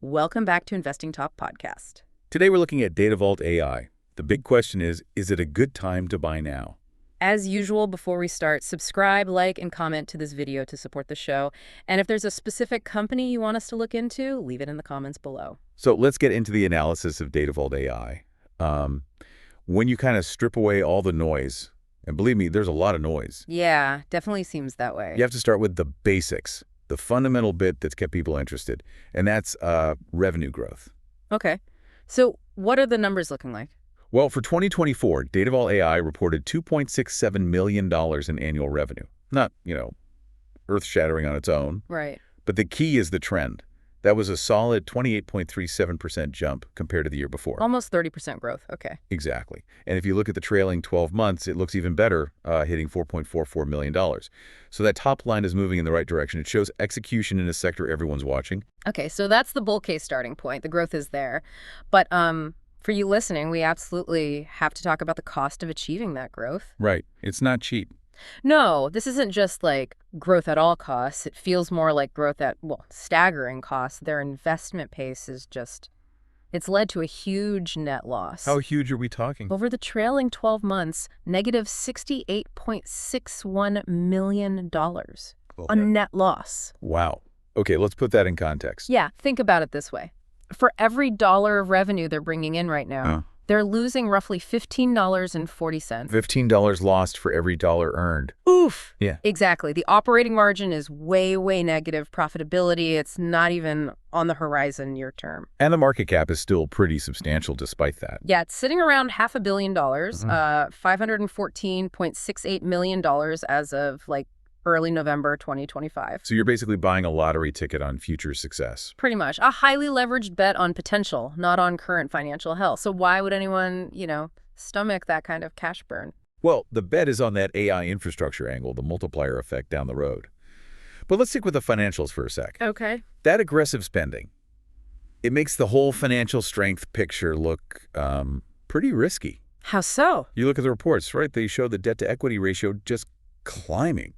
Welcome back to Investing Talk Podcast. Today we're looking at Datavault AI. The big question is it a good time to buy now? As usual, before we start, subscribe, like, and comment to this video to support the show. And if there's a specific company you want us to look into, leave it in the comments below. So let's get into the analysis of Datavault AI. When you kind of strip away all the noise, and believe me, there's a lot of noise. Yeah, definitely seems that way. You have to start with the basics, the fundamental bit that's kept people interested, and that's revenue growth. Okay. So what are the numbers looking like? Well, for 2024, Datavault AI reported $2.67 million in annual revenue. Not, earth-shattering on its own. Right. But the key is the trend. That was a solid 28.37% jump compared to the year before. Almost 30% growth. Okay. Exactly. And if you look at the trailing 12 months, it looks even better, hitting $4.44 million. So that top line is moving in the right direction. It shows execution in a sector everyone's watching. Okay, so that's the bull case starting point. The growth is there. But for you listening, we absolutely have to talk about the cost of achieving that growth. Right. It's not cheap. No, this isn't just like growth at all costs. It feels more like growth at, staggering costs. Their investment pace is it's led to a huge net loss. How huge are we talking? Over the trailing 12 months, negative $68.61 million. A net loss. Wow. Okay, let's put that in context. Yeah, think about it this way. For every dollar of revenue they're bringing in right now, they're losing roughly $15.40. $15 lost for every dollar earned. Oof. Yeah. Exactly. The operating margin is way, way negative. Profitability, it's not even on the horizon near term. And the market cap is still pretty substantial despite that. Yeah, it's sitting around $500 million, $514.68 million as of early November 2025. So you're basically buying a lottery ticket on future success. Pretty much. A highly leveraged bet on potential, not on current financial health. So why would anyone, stomach that kind of cash burn? Well, the bet is on that AI infrastructure angle, the multiplier effect down the road. But let's stick with the financials for a sec. Okay. That aggressive spending, it makes the whole financial strength picture look pretty risky. How so? You look at the reports, right? They show the debt-to-equity ratio just climbing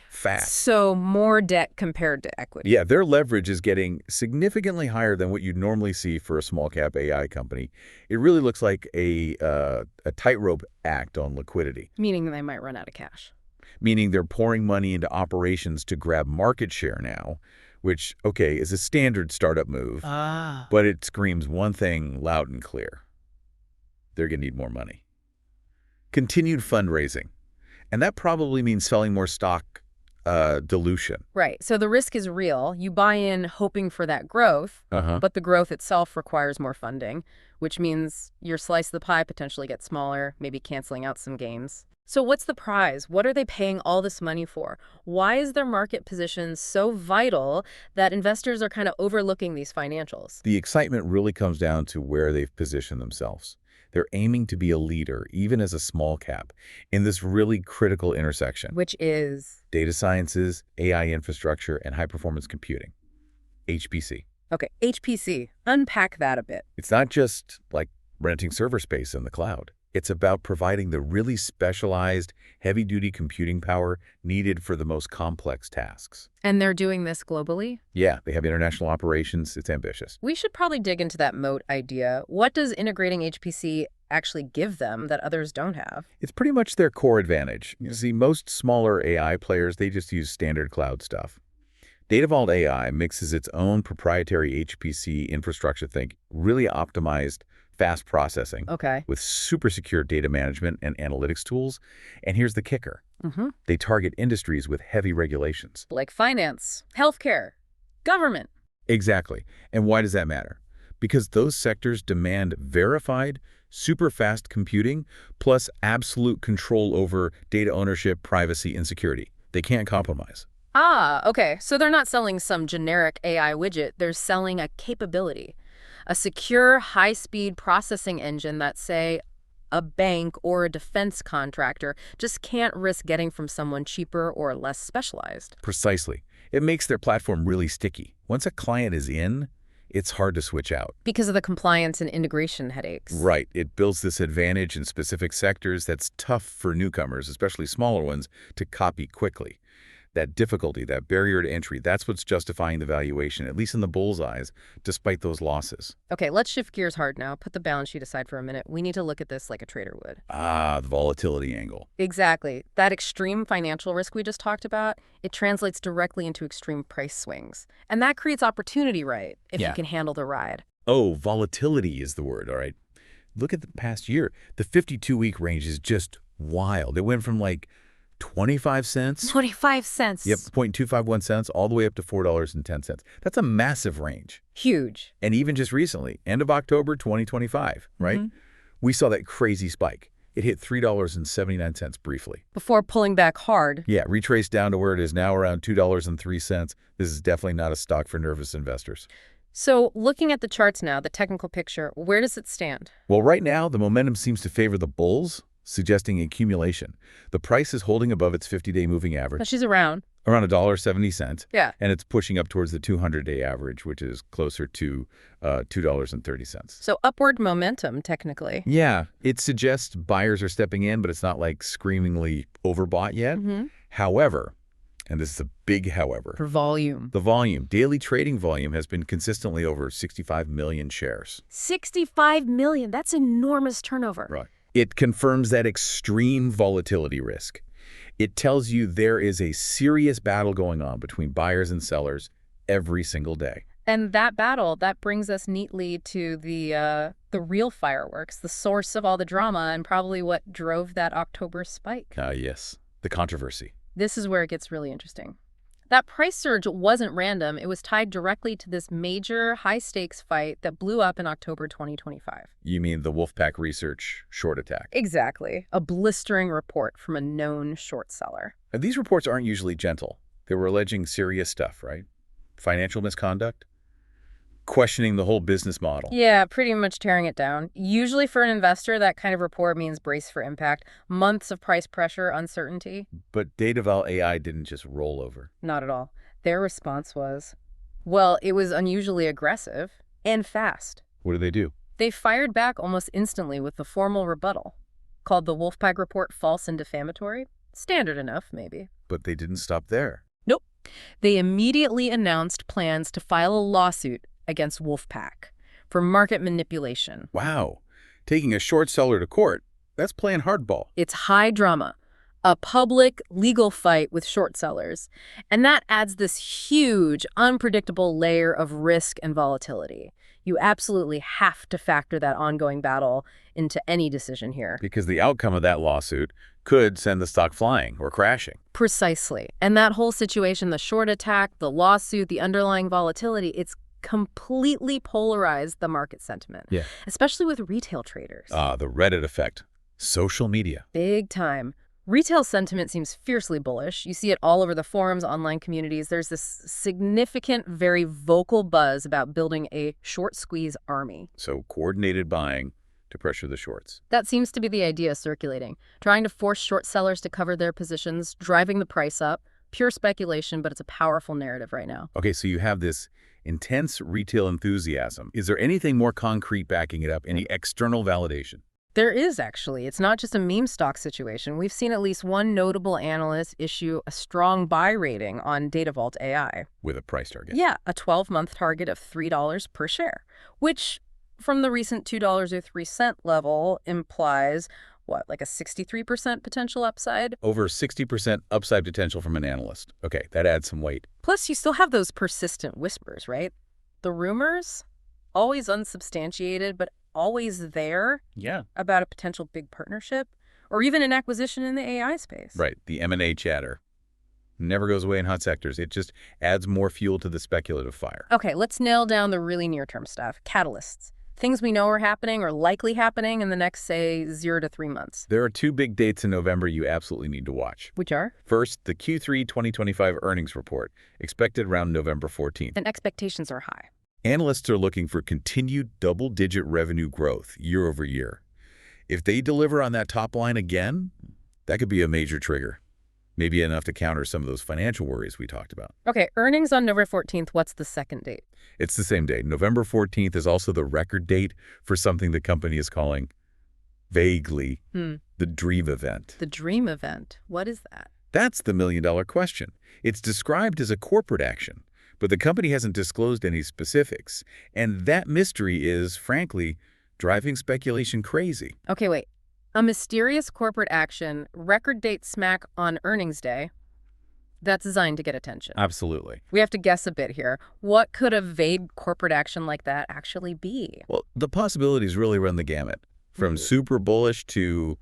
fast. So more debt compared to equity. Yeah, their leverage is getting significantly higher than what you'd normally see for a small-cap AI company. It really looks like a tightrope act on liquidity. Meaning they might run out of cash. Meaning they're pouring money into operations to grab market share now, which, okay, is a standard startup move. But it screams one thing loud and clear. They're going to need more money. Continued fundraising. And that probably means selling more stock dilution. Right. So the risk is real. You buy in hoping for that growth, but the growth itself requires more funding, which means your slice of the pie potentially gets smaller, maybe canceling out some gains. So what's the prize? What are they paying all this money for? Why is their market position so vital that investors are kind of overlooking these financials? The excitement really comes down to where they've positioned themselves. They're aiming to be a leader, even as a small cap, in this really critical intersection. Which is? Data sciences, AI infrastructure, and high-performance computing. HPC. Okay, HPC. Unpack that a bit. It's not just like renting server space in the cloud. It's about providing the really specialized, heavy-duty computing power needed for the most complex tasks. And they're doing this globally? Yeah, they have international operations. It's ambitious. We should probably dig into that moat idea. What does integrating HPC actually give them that others don't have? It's pretty much their core advantage. You see, most smaller AI players, they just use standard cloud stuff. Datavault AI mixes its own proprietary HPC infrastructure, really optimized fast processing with super secure data management and analytics tools. And here's the kicker. They target industries with heavy regulations. Like finance, healthcare, government. Exactly. And why does that matter? Because those sectors demand verified, super fast computing, plus absolute control over data ownership, privacy, and security. They can't compromise. Okay. So they're not selling some generic AI widget. They're selling a capability. A secure, high-speed processing engine that, say, a bank or a defense contractor just can't risk getting from someone cheaper or less specialized. Precisely. It makes their platform really sticky. Once a client is in, it's hard to switch out. Because of the compliance and integration headaches. Right. It builds this advantage in specific sectors that's tough for newcomers, especially smaller ones, to copy quickly. That difficulty, that barrier to entry, that's what's justifying the valuation, at least in the bull's eyes, despite those losses. Okay, let's shift gears hard now. Put the balance sheet aside for a minute. We need to look at this like a trader would. Ah, the volatility angle. Exactly. That extreme financial risk we just talked about, it translates directly into extreme price swings. And that creates opportunity, right, if you can handle the ride. Oh, volatility is the word, all right. Look at the past year. The 52-week range is just wild. It went from like 25 cents. 25 cents. Yep, 0.251 cents all the way up to $4.10. That's a massive range. Huge. And even just recently, end of October 2025, right? We saw that crazy spike. It hit $3.79 briefly. Before pulling back hard. Yeah, retraced down to where it is now, around $2.03. This is definitely not a stock for nervous investors. So looking at the charts now, the technical picture, where does it stand? Well, right now, the momentum seems to favor the bulls, suggesting accumulation. The price is holding above its 50-day moving average. But she's around $1.70. Yeah. And it's pushing up towards the 200-day average, which is closer to $2.30. So upward momentum, technically. Yeah, it suggests buyers are stepping in, but it's not like screamingly overbought yet. However, and this is a big however, For volume. the volume, daily trading volume has been consistently over 65 million shares. 65 million. That's enormous turnover. Right. It confirms that extreme volatility risk. It tells you there is a serious battle going on between buyers and sellers every single day. And that battle, that brings us neatly to the real fireworks, the source of all the drama and probably what drove that October spike. Yes, the controversy. This is where it gets really interesting. That price surge wasn't random. It was tied directly to this major high-stakes fight that blew up in October 2025. You mean the Wolfpack Research short attack? Exactly. A blistering report from a known short seller. And these reports aren't usually gentle. They were alleging serious stuff, right? Financial misconduct? Questioning the whole business model. Yeah, pretty much tearing it down. Usually for an investor, that kind of report means brace for impact, months of price pressure, uncertainty. But Datavault AI didn't just roll over. Not at all. Their response was, well, it was unusually aggressive and fast. What did they do? They fired back almost instantly with the formal rebuttal, called the Wolfpack report false and defamatory. Standard enough, maybe. But they didn't stop there. Nope. They immediately announced plans to file a lawsuit against Wolfpack for market manipulation. Wow. Taking a short seller to court, that's playing hardball. It's high drama, a public legal fight with short sellers. And that adds this huge, unpredictable layer of risk and volatility. You absolutely have to factor that ongoing battle into any decision here. Because the outcome of that lawsuit could send the stock flying or crashing. Precisely. And that whole situation, the short attack, the lawsuit, the underlying volatility, it's completely polarized the market sentiment. Yeah. Especially with retail traders. The Reddit effect. Social media. Big time. Retail sentiment seems fiercely bullish. You see it all over the forums, online communities. There's this significant, very vocal buzz about building a short squeeze army. So coordinated buying to pressure the shorts. That seems to be the idea circulating. Trying to force short sellers to cover their positions, driving the price up. Pure speculation, but it's a powerful narrative right now. Okay, so you have this intense retail enthusiasm. Is there anything more concrete backing it up? Any external validation? There is, actually. It's not just a meme stock situation. We've seen at least one notable analyst issue a strong buy rating on Datavault AI. With a price target? Yeah, a 12-month target of $3 per share, which from the recent $2.03 level implies, what, like a 63% potential upside? Over 60% upside potential from an analyst. Okay, that adds some weight. Plus, you still have those persistent whispers, right? The rumors, always unsubstantiated, but always there. Yeah. About a potential big partnership or even an acquisition in the AI space. Right, the M&A chatter. Never goes away in hot sectors. It just adds more fuel to the speculative fire. Okay, let's nail down the really near-term stuff. Catalysts. Things we know are happening or likely happening in the next, say, 0 to 3 months. There are two big dates in November you absolutely need to watch. Which are? First, the Q3 2025 earnings report, expected around November 14th. And expectations are high. Analysts are looking for continued double-digit revenue growth year over year. If they deliver on that top line again, that could be a major trigger. Maybe enough to counter some of those financial worries we talked about. Okay, earnings on November 14th. What's the second date? It's the same day. November 14th is also the record date for something the company is calling, vaguely, the Dream Event. The Dream Event. What is that? That's the million-dollar question. It's described as a corporate action, but the company hasn't disclosed any specifics. And that mystery is, frankly, driving speculation crazy. Okay, wait. A mysterious corporate action, record date smack on earnings day, that's designed to get attention. Absolutely. We have to guess a bit here. What could a vague corporate action like that actually be? Well, the possibilities really run the gamut, from super bullish to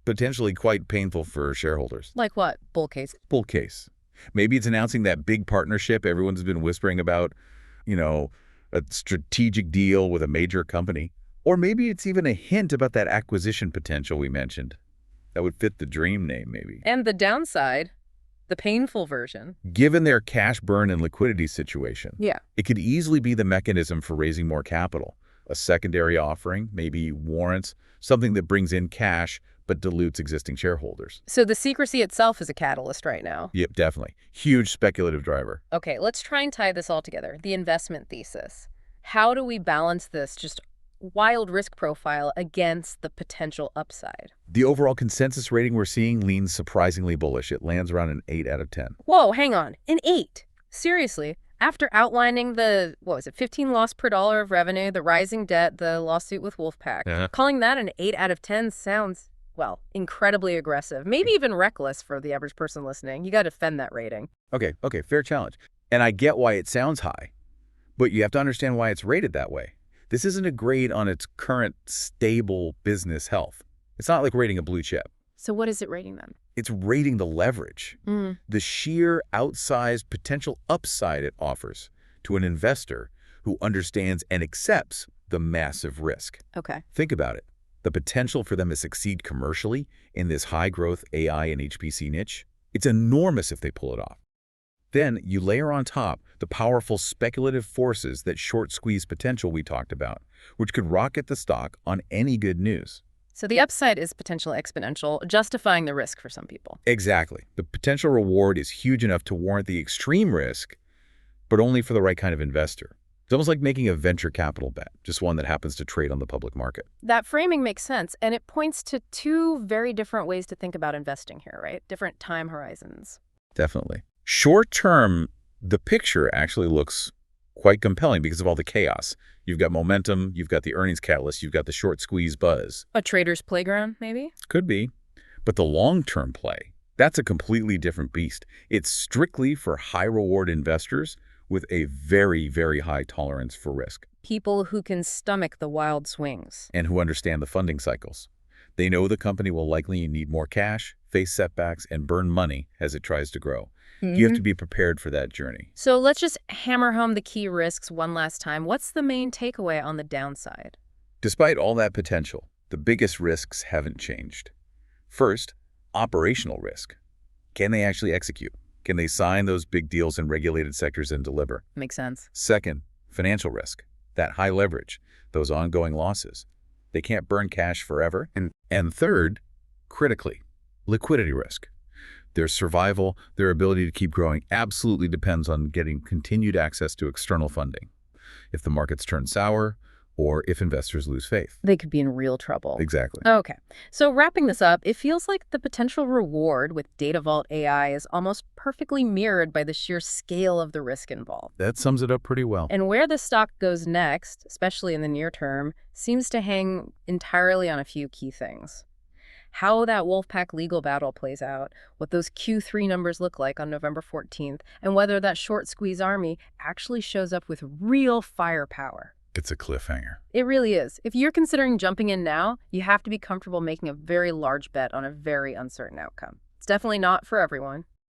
potentially quite painful for shareholders. Like what? Bull case? Bull case. Maybe it's announcing that big partnership everyone's been whispering about, a strategic deal with a major company. Or maybe it's even a hint about that acquisition potential we mentioned. That would fit the dream name, maybe. And the downside, the painful version. Given their cash burn and liquidity situation, Yeah. it could easily be the mechanism for raising more capital. A secondary offering, maybe warrants, something that brings in cash but dilutes existing shareholders. So the secrecy itself is a catalyst right now. Yep, definitely. Huge speculative driver. Okay, let's try and tie this all together. The investment thesis. How do we balance this just wild risk profile against the potential upside? The overall consensus rating we're seeing leans surprisingly bullish. It lands around an 8 out of 10. Whoa, hang on. An 8? Seriously? After outlining the, 15 loss per dollar of revenue, the rising debt, the lawsuit with Wolfpack, calling that an 8 out of 10 sounds, incredibly aggressive, maybe even reckless for the average person listening. You got to defend that rating. Okay, fair challenge. And I get why it sounds high, but you have to understand why it's rated that way. This isn't a grade on its current stable business health. It's not like rating a blue chip. So what is it rating then? It's rating the leverage, the sheer outsized potential upside it offers to an investor who understands and accepts the massive risk. Okay. Think about it. The potential for them to succeed commercially in this high-growth AI and HPC niche, it's enormous if they pull it off. Then you layer on top the powerful speculative forces that short squeeze potential we talked about, which could rocket the stock on any good news. So the upside is potential exponential, justifying the risk for some people. Exactly. The potential reward is huge enough to warrant the extreme risk, but only for the right kind of investor. It's almost like making a venture capital bet, just one that happens to trade on the public market. That framing makes sense, and it points to two very different ways to think about investing here, right? Different time horizons. Definitely. Short term, the picture actually looks quite compelling because of all the chaos. You've got momentum, you've got the earnings catalyst, you've got the short squeeze buzz. A trader's playground, maybe? Could be. But the long-term play, that's a completely different beast. It's strictly for high-reward investors with a very, very high tolerance for risk. People who can stomach the wild swings. And who understand the funding cycles. They know the company will likely need more cash, face setbacks, and burn money as it tries to grow. You have to be prepared for that journey. So let's just hammer home the key risks one last time. What's the main takeaway on the downside? Despite all that potential, the biggest risks haven't changed. First, operational risk. Can they actually execute? Can they sign those big deals in regulated sectors and deliver? Makes sense. Second, financial risk. That high leverage, those ongoing losses. They can't burn cash forever. And third, critically, liquidity risk. Their survival, their ability to keep growing absolutely depends on getting continued access to external funding. If the markets turn sour, or if investors lose faith. They could be in real trouble. Exactly. Okay. So wrapping this up, it feels like the potential reward with Datavault AI is almost perfectly mirrored by the sheer scale of the risk involved. That sums it up pretty well. And where the stock goes next, especially in the near term, seems to hang entirely on a few key things. How that Wolfpack legal battle plays out, what those Q3 numbers look like on November 14th, and whether that short squeeze army actually shows up with real firepower. It's a cliffhanger. It really is. If you're considering jumping in now, you have to be comfortable making a very large bet on a very uncertain outcome. It's definitely not for everyone.